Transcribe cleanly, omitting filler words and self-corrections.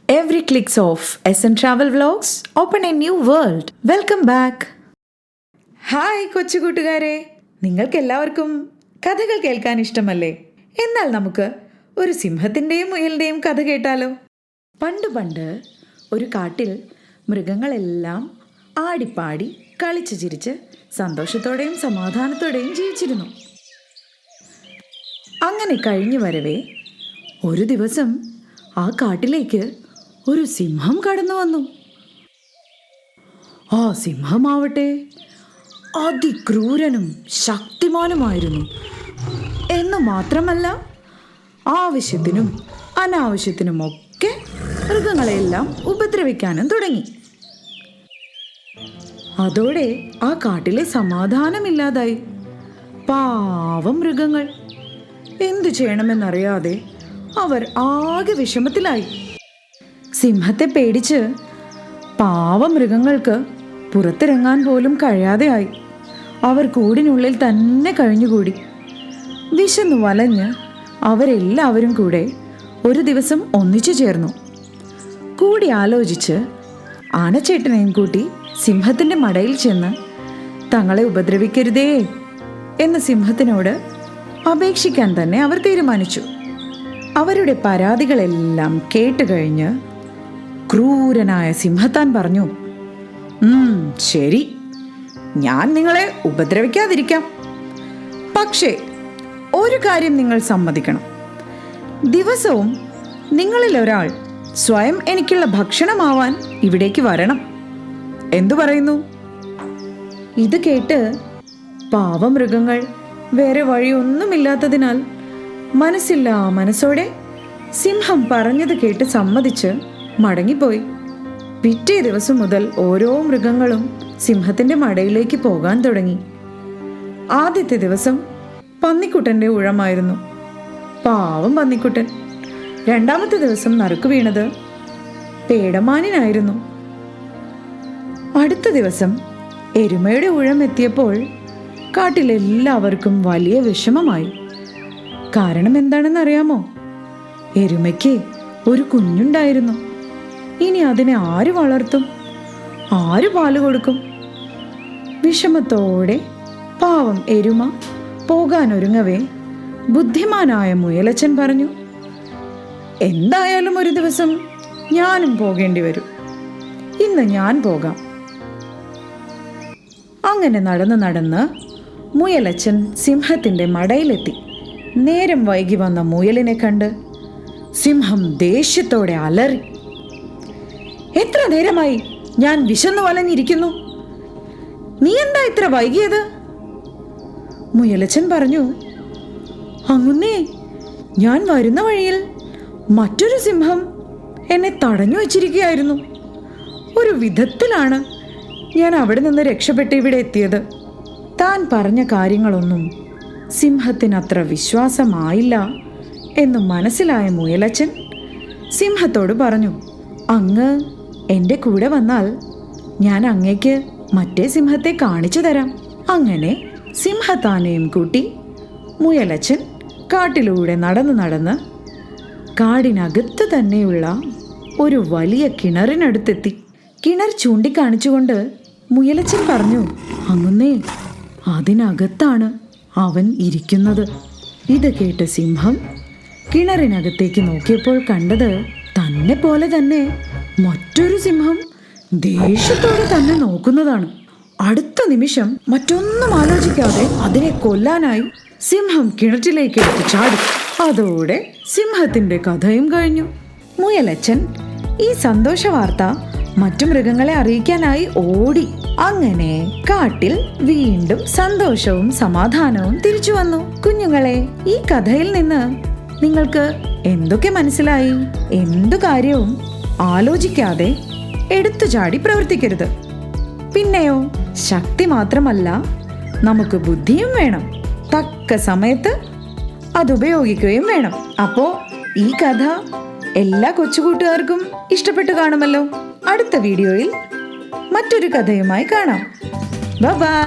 Every clicks of SN Travel Vlogs open a new world. Welcome back. Hi കൊച്ചു കൂട്ടുകാരെ, നിങ്ങൾക്കെല്ലാവർക്കും കഥകൾ കേൾക്കാൻ ഇഷ്ടമല്ലേ? എന്നാൽ നമുക്ക് ഒരു സിംഹത്തിൻ്റെയും മുയലിൻ്റെയും കഥ കേട്ടാലോ? പണ്ട് ഒരു കാട്ടിൽ മൃഗങ്ങളെല്ലാം ആടിപ്പാടി കളിച്ചു ചിരിച്ച് സന്തോഷത്തോടെയും സമാധാനത്തോടെയും ജീവിച്ചിരുന്നു. അങ്ങനെ കഴിഞ്ഞു വരവേ ഒരു ദിവസം ആ കാട്ടിലേക്ക് ഒരു സിംഹം കടന്നു വന്നു. ആ സിംഹമാവട്ടെ അതിക്രൂരനും ശക്തിമാനുമായിരുന്നു. എന്നു മാത്രമല്ല, ആവശ്യത്തിനും അനാവശ്യത്തിനുമൊക്കെ മൃഗങ്ങളെല്ലാം ഉപദ്രവിക്കാനും തുടങ്ങി. അതോടെ ആ കാട്ടിലെ സമാധാനമില്ലാതായി. പാവം മൃഗങ്ങൾ എന്തു ചെയ്യണമെന്നറിയാതെ അവർ ആകെ വിഷമത്തിലായി. സിംഹത്തെ പേടിച്ച് പാവം മൃഗങ്ങൾക്ക് പുറത്തിറങ്ങാൻ പോലും കഴിയാതെയായി. അവർ കൂടിനുള്ളിൽ തന്നെ കഴിഞ്ഞുകൂടി. വിശന്നു വലഞ്ഞ് അവരെല്ലാവരും കൂടെ ഒരു ദിവസം ഒന്നിച്ചു ചേർന്നു. കൂടി ആലോചിച്ച് ആനച്ചേട്ടനെയും കൂട്ടി സിംഹത്തിൻ്റെ മടയിൽ ചെന്ന് തങ്ങളെ ഉപദ്രവിക്കരുതേ എന്ന് സിംഹത്തിനോട് അപേക്ഷിക്കാൻ തന്നെ അവർ തീരുമാനിച്ചു. അവരുടെ പരാതികളെല്ലാം കേട്ടുകഴിഞ്ഞ് ക്രൂരനായ സിംഹത്താൻ പറഞ്ഞു, ശരി, ഞാൻ നിങ്ങളെ ഉപദ്രവിക്കാതിരിക്കാം. പക്ഷേ ഒരു കാര്യം നിങ്ങൾ സമ്മതിക്കണം. ദിവസവും നിങ്ങളിൽ ഒരാൾ സ്വയം എനിക്കുള്ള ഭക്ഷണമാവാൻ ഇവിടേക്ക് വരണം. എന്തു പറയുന്നു? ഇത് കേട്ട് പാവമൃഗങ്ങൾ വേറെ വഴിയൊന്നുമില്ലാത്തതിനാൽ മനസ്സില്ലാ മനസ്സോടെ സിംഹം പറഞ്ഞത് കേട്ട് സമ്മതിച്ച് മടങ്ങിപ്പോയി. പിറ്റേ ദിവസം മുതൽ ഓരോ മൃഗങ്ങളും സിംഹത്തിന്റെ മടയിലേക്ക് പോകാൻ തുടങ്ങി. ആദ്യത്തെ ദിവസം പന്നിക്കുട്ടന്റെ ഊഴമായിരുന്നു. പാവം പന്നിക്കുട്ടൻ. രണ്ടാമത്തെ ദിവസം നറുക്ക് വീണത് പേടമാനിനായിരുന്നു. അടുത്ത ദിവസം എരുമയുടെ ഊഴം എത്തിയപ്പോൾ കാട്ടിലെല്ലാവർക്കും വലിയ വിഷമമായി. കാരണം എന്താണെന്നറിയാമോ? എരുമയ്ക്ക് ഒരു കുഞ്ഞുണ്ടായിരുന്നു. ഇനി അതിനെ ആര് വളർത്തും? ആര് പാല് കൊടുക്കും? വിഷമത്തോടെ പാവം എരുമ പോകാനൊരുങ്ങവേ ബുദ്ധിമാനായ മുയലച്ചൻ പറഞ്ഞു, എന്തായാലും ഒരു ദിവസം ഞാനും പോകേണ്ടി വരും. ഇന്ന് ഞാൻ പോകാം. അങ്ങനെ നടന്ന് മുയലച്ചൻ സിംഹത്തിന്റെ മടയിലെത്തി. നേരം വൈകി വന്ന മുയലിനെ കണ്ട് സിംഹം ദേഷ്യത്തോടെ അലറി, എത്ര നേരമായി ഞാൻ വിശന്നു വലഞ്ഞിരിക്കുന്നു, നീ എന്താ ഇത്ര വൈകിയത്? മുയലച്ചൻ പറഞ്ഞു, അങ്ങുന്നേ, ഞാൻ വരുന്ന വഴിയിൽ മറ്റൊരു സിംഹം എന്നെ തടഞ്ഞു വച്ചിരിക്കുകയായിരുന്നു. ഒരു വിധത്തിലാണ് ഞാൻ അവിടെ നിന്ന് രക്ഷപ്പെട്ട് ഇവിടെ എത്തിയത്. താൻ പറഞ്ഞ കാര്യങ്ങളൊന്നും സിംഹത്തിനത്ര വിശ്വാസമായില്ല എന്ന് മനസ്സിലായ മുയലച്ചൻ സിംഹത്തോട് പറഞ്ഞു, അങ്ങ് എൻ്റെ കൂടെ വന്നാൽ ഞാൻ അങ്ങേക്ക് മറ്റേ സിംഹത്തെ കാണിച്ചു തരാം. അങ്ങനെ സിംഹത്താനെയും കൂട്ടി മുയലച്ചൻ കാട്ടിലൂടെ നടന്ന് കാടിനകത്ത് തന്നെയുള്ള ഒരു വലിയ കിണറിനടുത്തെത്തി. കിണർ ചൂണ്ടിക്കാണിച്ചുകൊണ്ട് മുയലച്ചൻ പറഞ്ഞു, അങ്ങുന്നേ, അതിനകത്താണ് അവൻ ഇരിക്കുന്നത്. ഇത് കേട്ട് സിംഹം കിണറിനകത്തേക്ക് നോക്കിയപ്പോൾ കണ്ടത് തന്നെ പോലെ തന്നെ മറ്റൊരു സിംഹം ദേഷ്യത്തോടെ തന്നെ നോക്കുന്നതാണ്. അടുത്ത നിമിഷം മറ്റൊന്നും ആലോചിക്കാതെ അതിനെ കൊല്ലാനായി സിംഹം കിണറ്റിലേക്ക് എടുത്ത് ചാടി. അതോടെ സിംഹത്തിന്റെ കഥയും കഴിഞ്ഞു. മുയലച്ചൻ ഈ സന്തോഷ വാർത്ത മറ്റു മൃഗങ്ങളെ അറിയിക്കാനായി ഓടി. അങ്ങനെ കാട്ടിൽ വീണ്ടും സന്തോഷവും സമാധാനവും തിരിച്ചു വന്നു. കുഞ്ഞുങ്ങളെ, ഈ കഥയിൽ നിന്ന് നിങ്ങൾക്ക് എന്തൊക്കെ മനസ്സിലായി? എന്തു കാര്യവും ആലോചിക്കാതെ എടുത്തു ചാടി പ്രവർത്തിക്കരുത്. പിന്നെയോ, ശക്തി മാത്രമല്ല, നമുക്ക് ബുദ്ധിയും വേണം. തക്ക സമയത്ത് അതുപയോഗിക്കുകയും വേണം. അപ്പോ ഈ കഥ എല്ലാ കൊച്ചുകൂട്ടുകാർക്കും ഇഷ്ടപ്പെട്ടു കാണുമല്ലോ. അടുത്ത വീഡിയോയിൽ മറ്റൊരു കഥയുമായി കാണാം. ബൈ.